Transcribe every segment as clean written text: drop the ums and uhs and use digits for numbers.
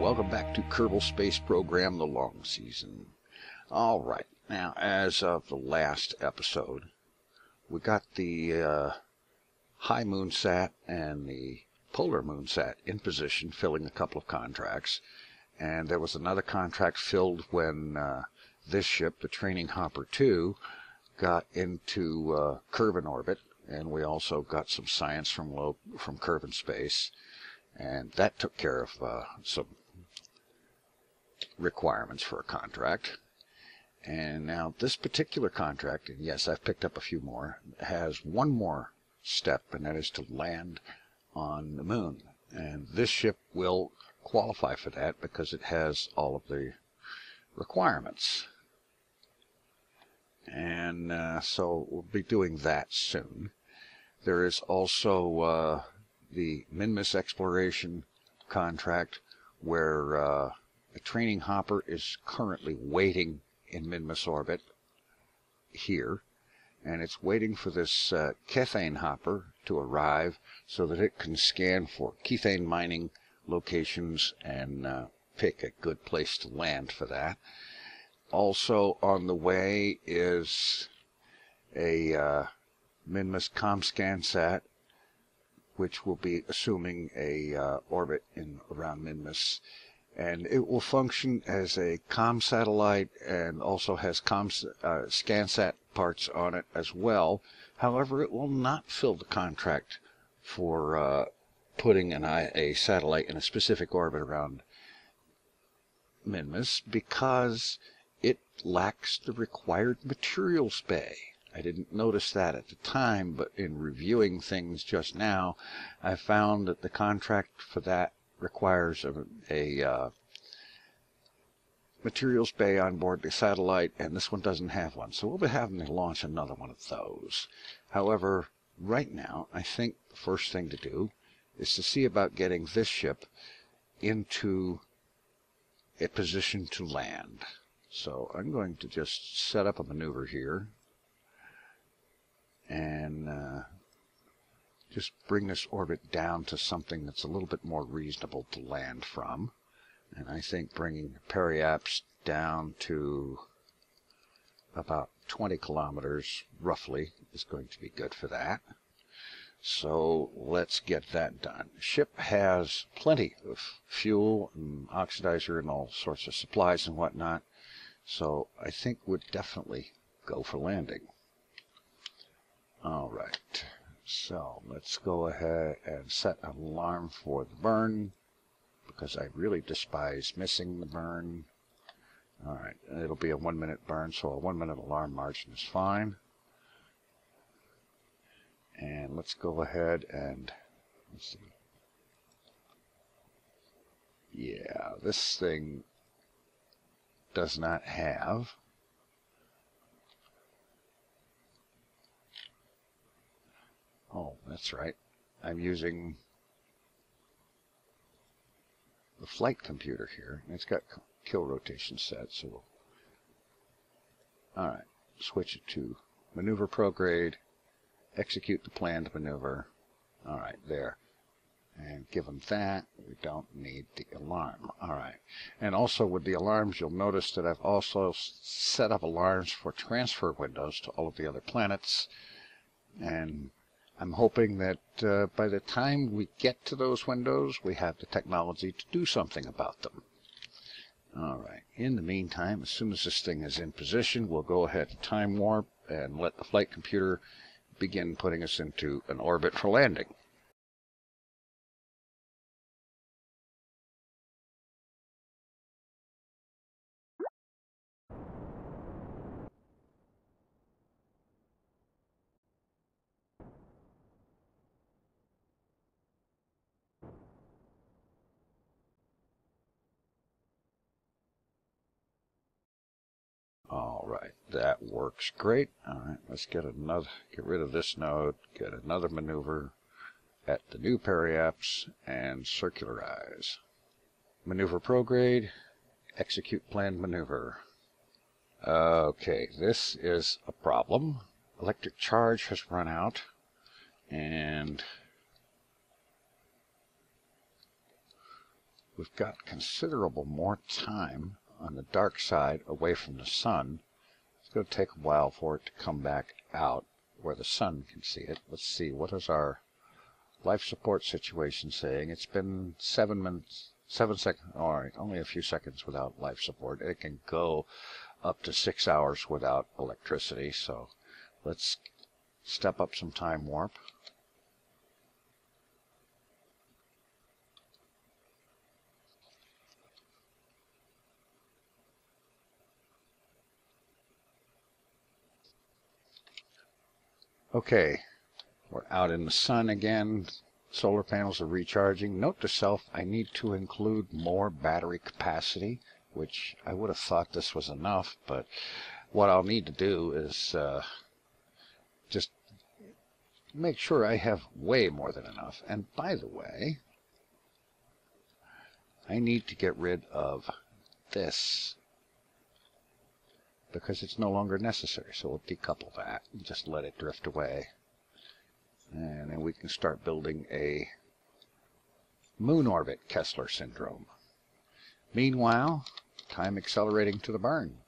welcome back to Kerbal Space Program, the long season. Alright, now as of the last episode, we got the high moonsat and the polar moonsat in position, filling a couple of contracts. And there was another contract filled when this ship, the Training Hopper 2, got into Kerbal orbit, and we also got some science from Kerbal Space, and that took care of some requirements for a contract. And now this particular contract, and yes, I've picked up a few more, has one more step, and that is to land on the moon. And this ship will qualify for that because it has all of the requirements. And so we'll be doing that soon. There is also the Minmus exploration contract, where a Training Hopper is currently waiting in Minmus orbit here, and it's waiting for this Kethane Hopper to arrive so that it can scan for Kethane mining locations and pick a good place to land for that. Also on the way is a Minmus ComScanSat, which will be assuming a orbit around Minmus, and it will function as a comm satellite and also has ScanSat parts on it as well. However, it will not fill the contract for putting a satellite in a specific orbit around Minmus because it lacks the required materials bay. I didn't notice that at the time, but in reviewing things just now, I found that the contract for that requires a materials bay on board the satellite, and this one doesn't have one. So we'll be having to launch another one of those. However, right now, I think the first thing to do is to see about getting this ship into a position to land. So I'm going to just set up a maneuver here and just bring this orbit down to something that's a little bit more reasonable to land from. And I think bringing periaps down to about 20 kilometers roughly is going to be good for that. So let's get that done. The ship has plenty of fuel and oxidizer and all sorts of supplies and whatnot, so I think we'd definitely go for landing. Alright, so let's go ahead and set an alarm for the burn, because I really despise missing the burn. Alright, it'll be a 1 minute burn, so a 1 minute alarm margin is fine. And let's go ahead and, let's see. Yeah, this thing does not have that's right. I'm using the flight computer here. It's got kill rotation set, so alright, switch it to maneuver prograde, execute the planned maneuver. Alright, there. And give them that. We don't need the alarm. Alright. And also with the alarms, you'll notice that I've also set up alarms for transfer windows to all of the other planets. And I'm hoping that by the time we get to those windows, we have the technology to do something about them. Alright. In the meantime, as soon as this thing is in position, we'll go ahead and time warp and let the flight computer begin putting us into an orbit for landing. Alright, that works great. Alright, let's get rid of this node, get another maneuver at the new periaps, and circularize. Maneuver prograde, execute planned maneuver. Okay, this is a problem. Electric charge has run out, and we've got considerable more time on the dark side away from the sun. It's going to take a while for it to come back out where the sun can see it. Let's see, what is our life support situation saying? It's been 7 minutes, 7 seconds. All right, only a few seconds without life support. It can go up to 6 hours without electricity, so let's step up some time warp. Okay, we're out in the sun again. Solar panels are recharging. Note to self, I need to include more battery capacity, which I would have thought this was enough, but what I'll need to do is just make sure I have way more than enough. And by the way, I need to get rid of this because it's no longer necessary. So we'll decouple that and just let it drift away. And then we can start building a moon orbit Kessler syndrome. Meanwhile, time accelerating to the burn.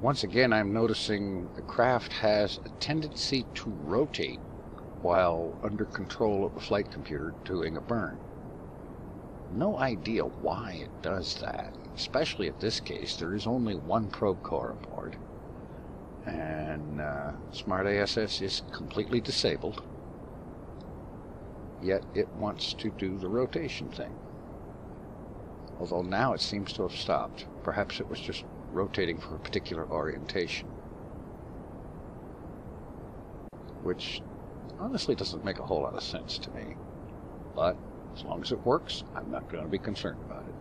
Once again, I'm noticing the craft has a tendency to rotate while under control of the flight computer doing a burn. No idea why it does that, especially in this case. There is only one probe core aboard, and Smart ASS is completely disabled, yet it wants to do the rotation thing. Although now it seems to have stopped. Perhaps it was just rotating for a particular orientation, which honestly doesn't make a whole lot of sense to me, but as long as it works, I'm not going to be concerned about it.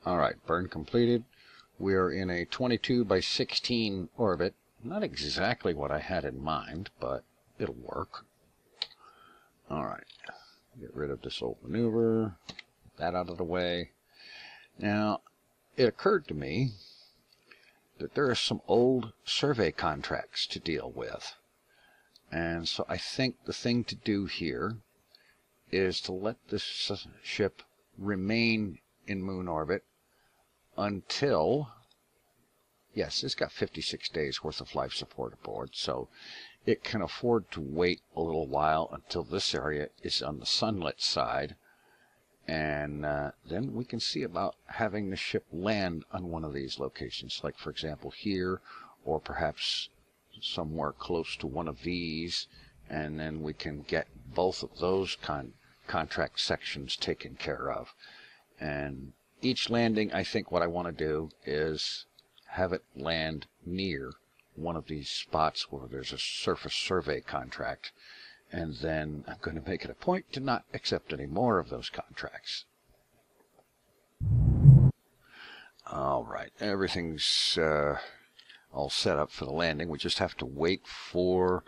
Alright, burn completed. We are in a 22 by 16 orbit. Not exactly what I had in mind, but it'll work. Alright, get rid of this old maneuver, that out of the way. Now, it occurred to me that there are some old survey contracts to deal with. And so I think the thing to do here is to let this ship remain in moon orbit until, yes, it's got 56 days worth of life support aboard, so it can afford to wait a little while until this area is on the sunlit side, and then we can see about having the ship land on one of these locations, like for example here, or perhaps somewhere close to one of these, and then we can get both of those contract sections taken care of. And each landing, I think what I want to do is have it land near one of these spots where there's a surface survey contract, and then I'm going to make it a point to not accept any more of those contracts. All right, everything's all set up for the landing. We just have to wait for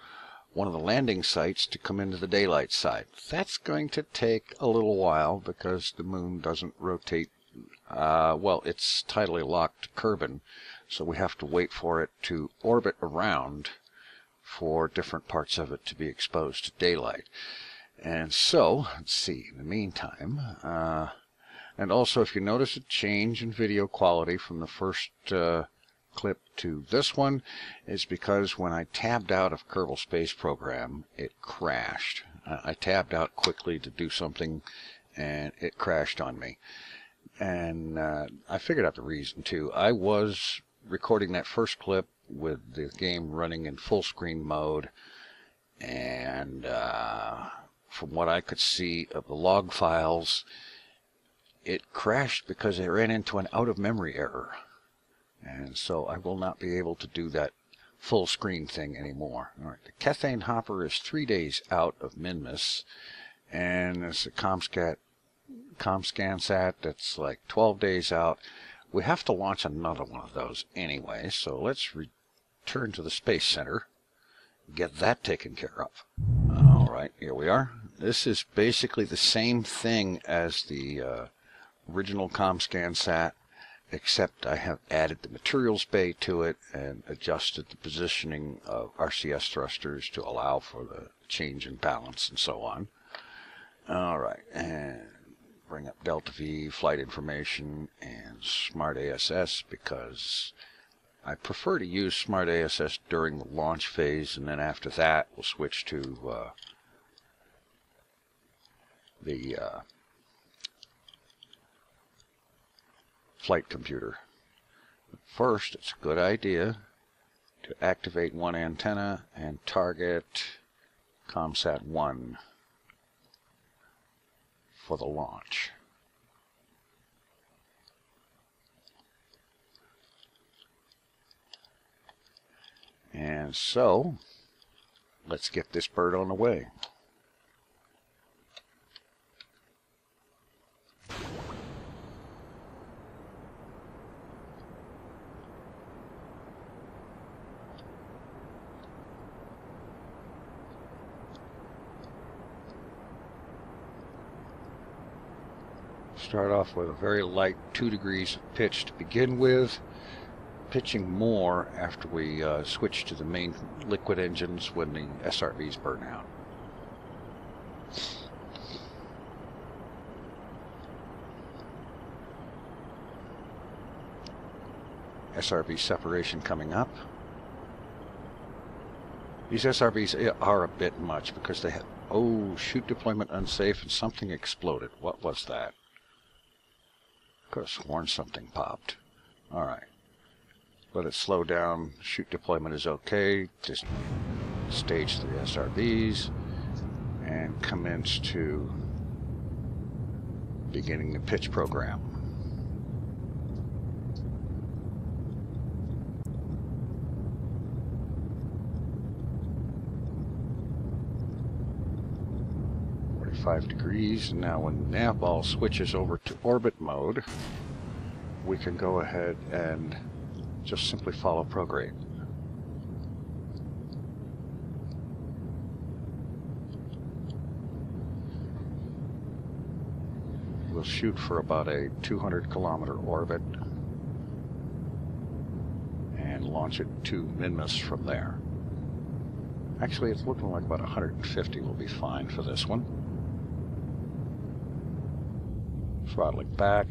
one of the landing sites to come into the daylight side. That's going to take a little while because the moon doesn't rotate. Well, it's tidally locked to Kerbal, so we have to wait for it to orbit around for different parts of it to be exposed to daylight. And so, let's see, in the meantime, and also if you notice a change in video quality from the first clip to this one, is because when I tabbed out of Kerbal Space Program, it crashed. I tabbed out quickly to do something, and it crashed on me. And I figured out the reason, too. I was recording that first clip with the game running in full screen mode, and from what I could see of the log files, it crashed because I ran into an out-of-memory error. And so I will not be able to do that full screen thing anymore. All right, the Kethane hopper is 3 days out of Minmus, and there's a ComScanSat that's like 12 days out. We have to launch another one of those anyway, so let's return to the Space Center, get that taken care of. All right. Alright, here we are. This is basically the same thing as the original ComScan sat, except I have added the materials bay to it and adjusted the positioning of RCS thrusters to allow for the change in balance and so on. Alright, and bring up Delta V, flight information, and Smart ASS, because I prefer to use Smart ASS during the launch phase, and then after that we'll switch to the flight computer. But first, it's a good idea to activate one antenna and target ComSat 1 for the launch. And so, let's get this bird on the way. Start off with a very light 2 degrees of pitch to begin with, pitching more after we switch to the main liquid engines when the SRBs burn out. SRB separation coming up. These SRBs are a bit much because they have, oh, chute deployment unsafe, and something exploded. What was that? Could have sworn something popped. Alright. Let it slow down. Chute deployment is okay. Just stage the SRBs and commence to beginning the pitch program. Degrees. Now when nav ball switches over to orbit mode, we can go ahead and just simply follow prograde. We'll shoot for about a 200-kilometer orbit and launch it to Minmus from there. Actually, it's looking like about 150 will be fine for this one. Throttling back.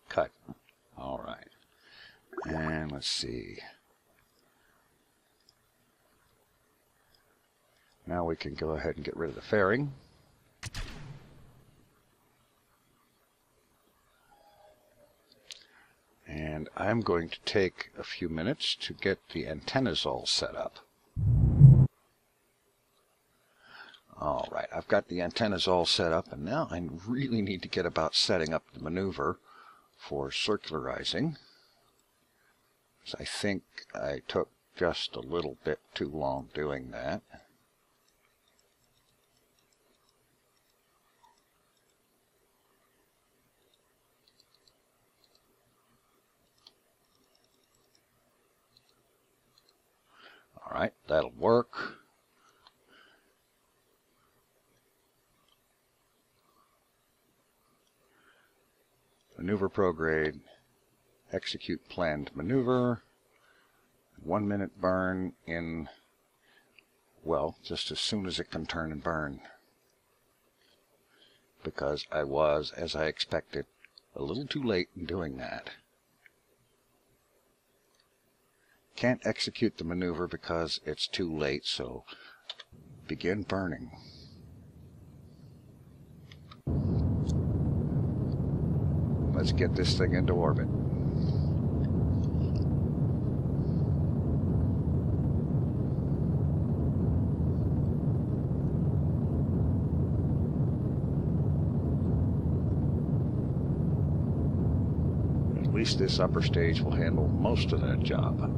Cut. All right. And let's see. Now we can go ahead and get rid of the fairing. And I'm going to take a few minutes to get the antennas all set up. Alright, I've got the antennas all set up, and now I really need to get about setting up the maneuver for circularizing. So I think I took just a little bit too long doing that. Alright, that'll work. Maneuver prograde, execute planned maneuver, 1 minute burn in, well, just as soon as it can turn and burn. Because I was, as I expected, a little too late in doing that. Can't execute the maneuver because it's too late, so begin burning. Let's get this thing into orbit. At least this upper stage will handle most of that job.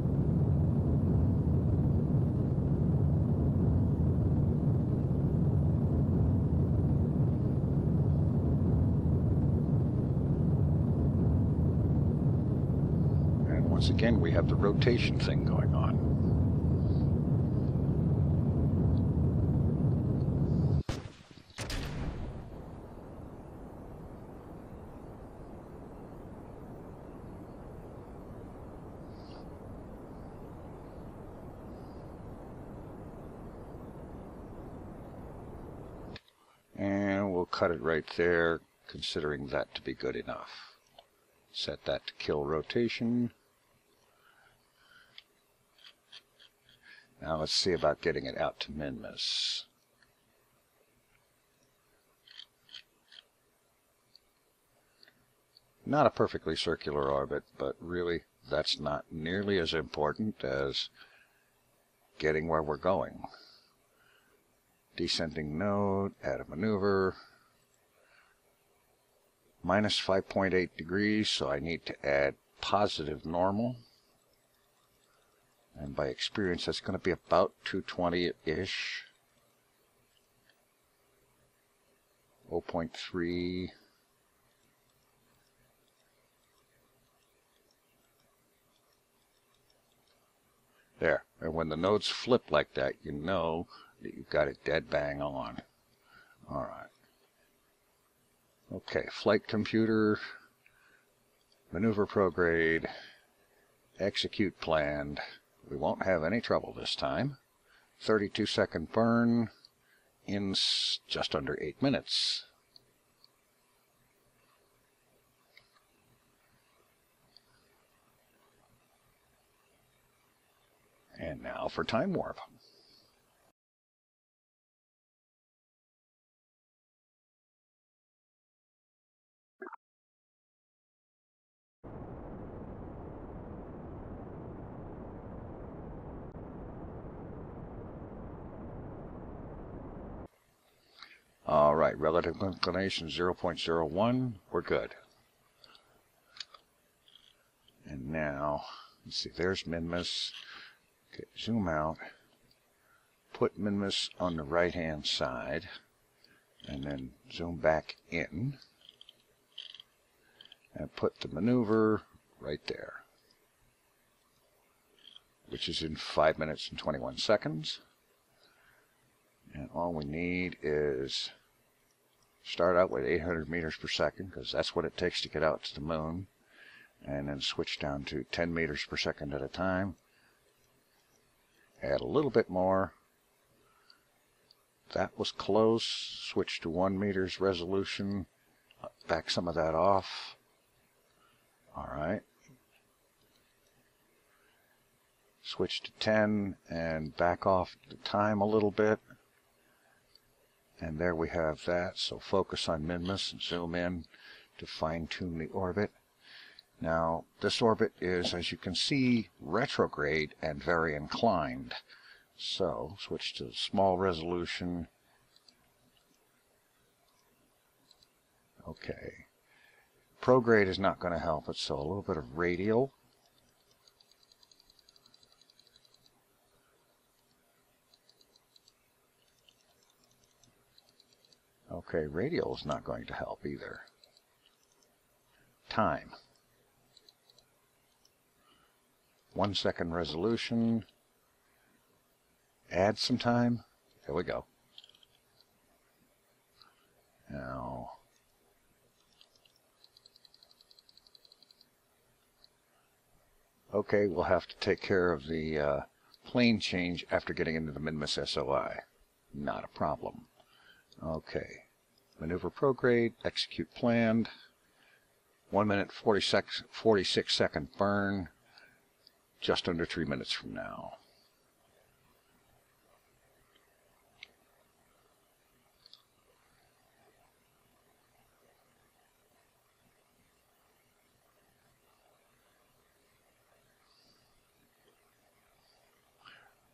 once again, we have the rotation thing going on. And we'll cut it right there, considering that to be good enough. Set that to kill rotation. Now let's see about getting it out to min-miss. Not a perfectly circular orbit, but really that's not nearly as important as getting where we're going. Descending node, add a maneuver. Minus 5.8 degrees, so I need to add positive normal. And by experience, that's going to be about 220-ish. 0.3. There. And when the nodes flip like that, you know that you've got it dead bang on. All right. Okay, flight computer, maneuver prograde, execute planned. We won't have any trouble this time. 32-second burn in just under 8 minutes. And now for time warp. All right, relative inclination 0.01. We're good. And now, let's see, there's min-miss. Okay, zoom out. Put min-miss on the right-hand side. And then zoom back in. And put the maneuver right there. Which is in 5 minutes and 21 seconds. And all we need is start out with 800 meters per second, because that's what it takes to get out to the moon. And then switch down to 10 meters per second at a time. Add a little bit more. That was close. Switch to 1 meters resolution. Back some of that off. All right. Switch to 10 and back off the time a little bit. And there we have that. So focus on min-miss and zoom in to fine-tune the orbit. Now, this orbit is, as you can see, retrograde and very inclined. So, switch to small resolution. Okay. Prograde is not going to help it, so a little bit of radial. Okay, radial is not going to help either. Time. 1 second resolution. Add some time. There we go. Now, okay, we'll have to take care of the plane change after getting into the min-miss SOI. Not a problem. Okay. Maneuver prograde, execute planned. 1 minute 46 second burn. Just under 3 minutes from now.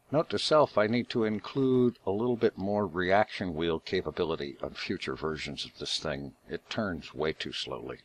Note to self, I need to include a little bit more reaction wheel capability on future versions of this thing. It turns way too slowly.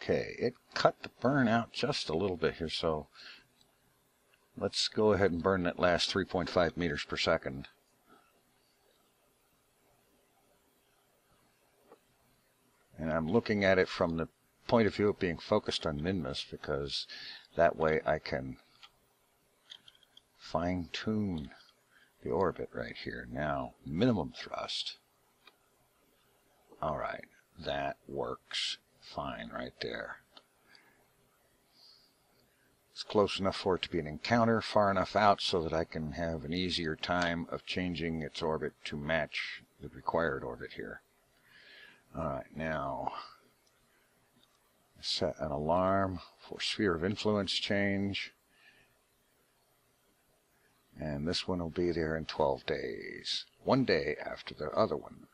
Okay, it cut the burn out just a little bit here, so let's go ahead and burn that last 3.5 meters per second. And I'm looking at it from the point of view of being focused on Minmus, because that way I can fine-tune the orbit right here. Now, minimum thrust. All right, that works fine right there. It's close enough for it to be an encounter, far enough out so that I can have an easier time of changing its orbit to match the required orbit here. All right, now set an alarm for sphere of influence change. And this one will be there in 12 days, 1 day after the other one.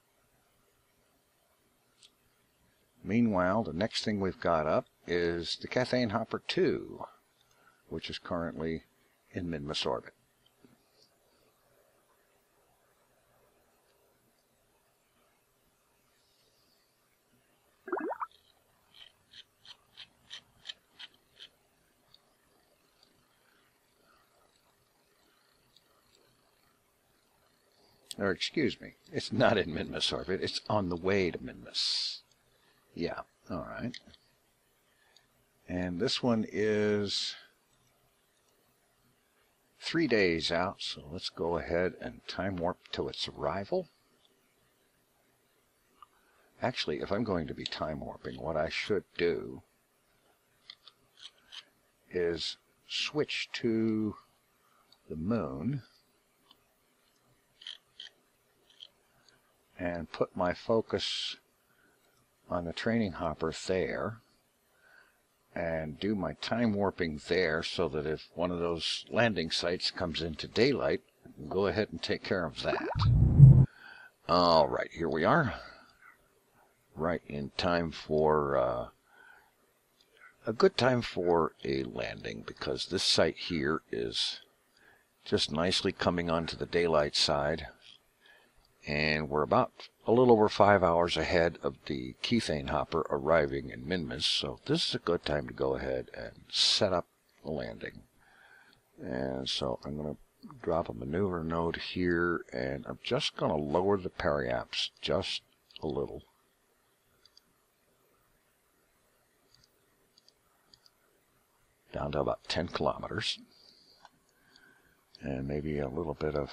Meanwhile, the next thing we've got up is the Cathane Hopper 2, which is currently in Minmus orbit. Or excuse me, it's not in Minmus orbit, it's on the way to Minmus. Yeah, all right. And this one is 3 days out, so let's go ahead and time warp to its arrival. Actually, if I'm going to be time warping, what I should do is switch to the moon and put my focus on the training hopper there and do my time warping there, so that if one of those landing sites comes into daylight, I can go ahead and take care of that. All right, here we are. Right in time for a good time for a landing, because this site here is just nicely coming onto the daylight side. And we're about a little over 5 hours ahead of the Cathane Hopper arriving in Minmus, so this is a good time to go ahead and set up the landing. And so I'm going to drop a maneuver node here, and I'm just going to lower the periaps just a little. Down to about 10 kilometers. And maybe a little bit of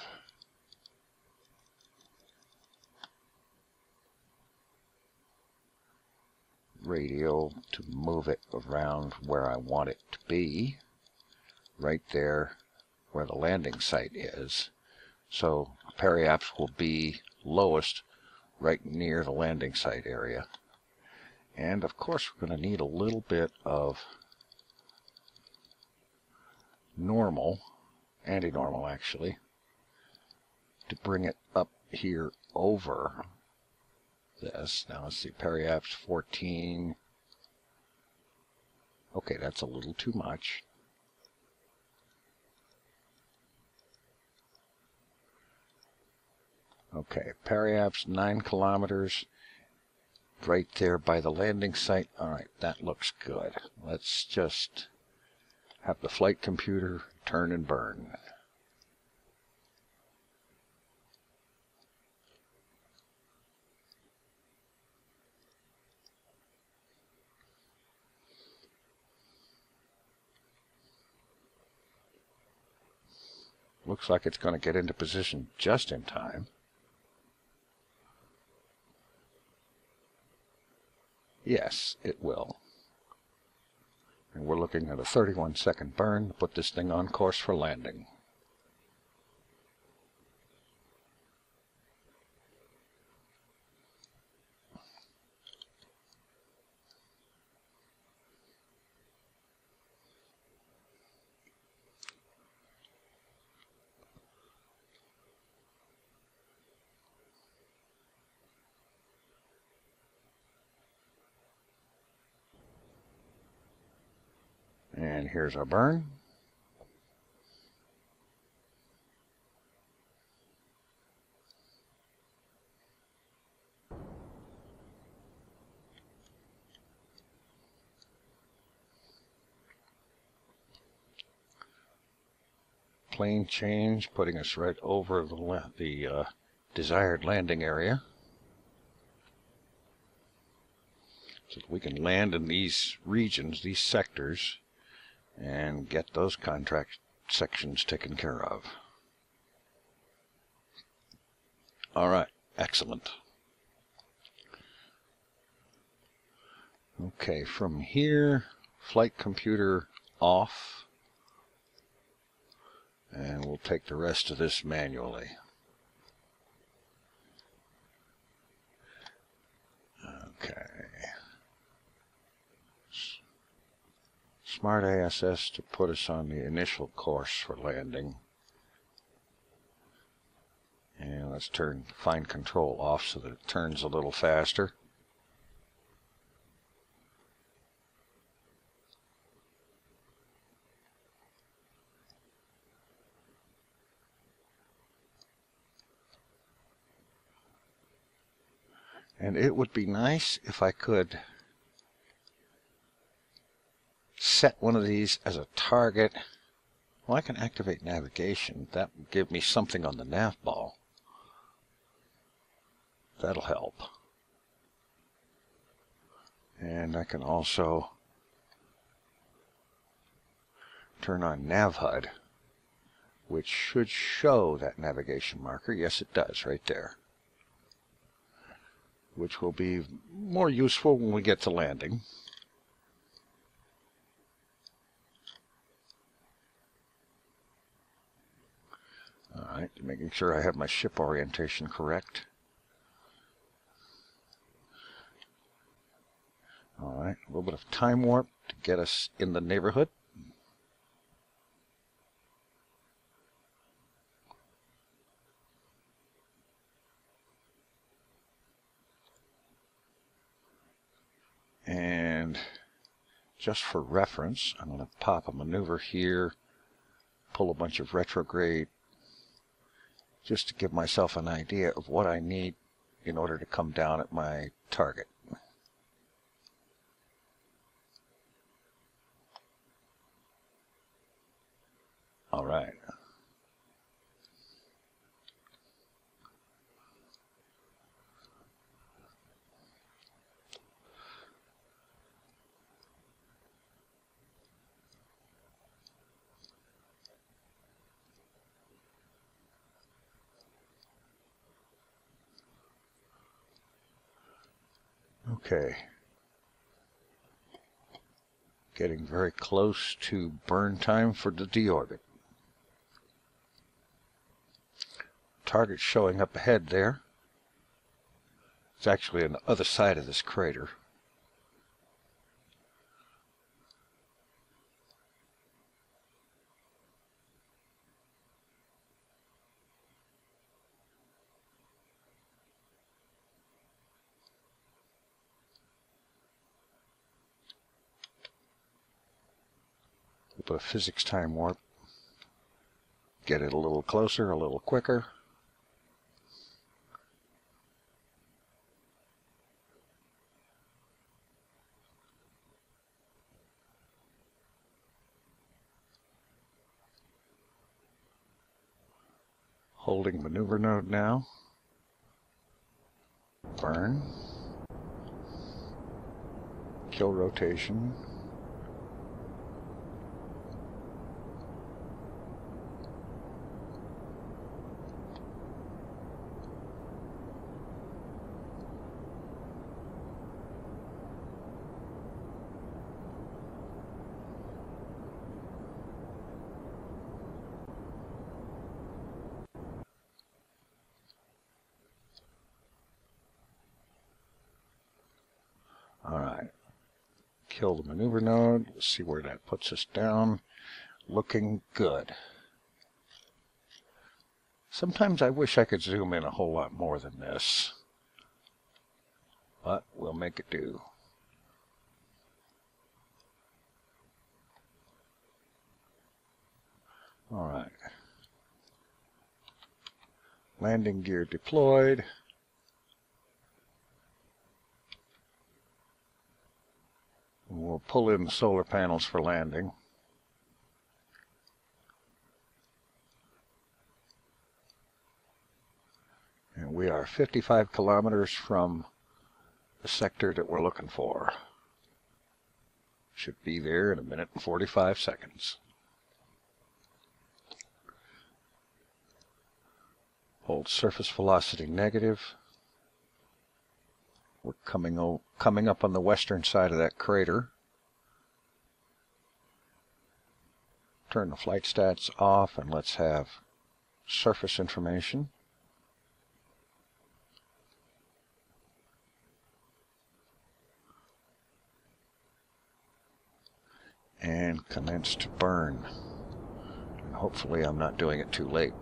radial to move it around where I want it to be, right there where the landing site is. So periaps will be lowest right near the landing site area. And of course we're going to need a little bit of normal, anti-normal actually, to bring it up here over this. Now let's see, periaps 14. Okay, that's a little too much. Okay, periaps 9 kilometers right there by the landing site. All right, that looks good. Let's just have the flight computer turn and burn. Looks like it's going to get into position just in time. Yes, it will. And we're looking at a 31-second burn to put this thing on course for landing. And here's our burn. plane change, putting us right over the desired landing area, so that we can land in these regions, these sectors, and get those contract sections taken care of. All right, excellent. Okay, from here, flight computer off, and we'll take the rest of this manually. Okay. Smart ASS to put us on the initial course for landing. And let's turn fine control off so that it turns a little faster. And it would be nice if I could set one of these as a target. Well, I can activate navigation. That will give me something on the nav ball. That'll help. And I can also turn on nav HUD, which should show that navigation marker. Yes, it does, right there. Which will be more useful when we get to landing. Alright, making sure I have my ship orientation correct. Alright, a little bit of time warp to get us in the neighborhood. And just for reference, I'm going to pop a maneuver here, pull a bunch of retrograde, just to give myself an idea of what I need in order to come down at my target. All right. Okay. Getting very close to burn time for the deorbit. Target showing up ahead there. It's actually on the other side of this crater. Put a physics time warp. Get it a little closer, a little quicker. Holding maneuver node now. Burn. Kill rotation. Alright, kill the maneuver node, let's see where that puts us down. Looking good. Sometimes I wish I could zoom in a whole lot more than this, but we'll make it do. Alright, landing gear deployed. We'll pull in the solar panels for landing. we are 55 kilometers from the sector that we're looking for. Should be there in a minute and 45 seconds. Hold surface velocity negative. We're coming up on the western side of that crater. Turn the flight stats off and let's have surface information. And commence to burn. And hopefully I'm not doing it too late.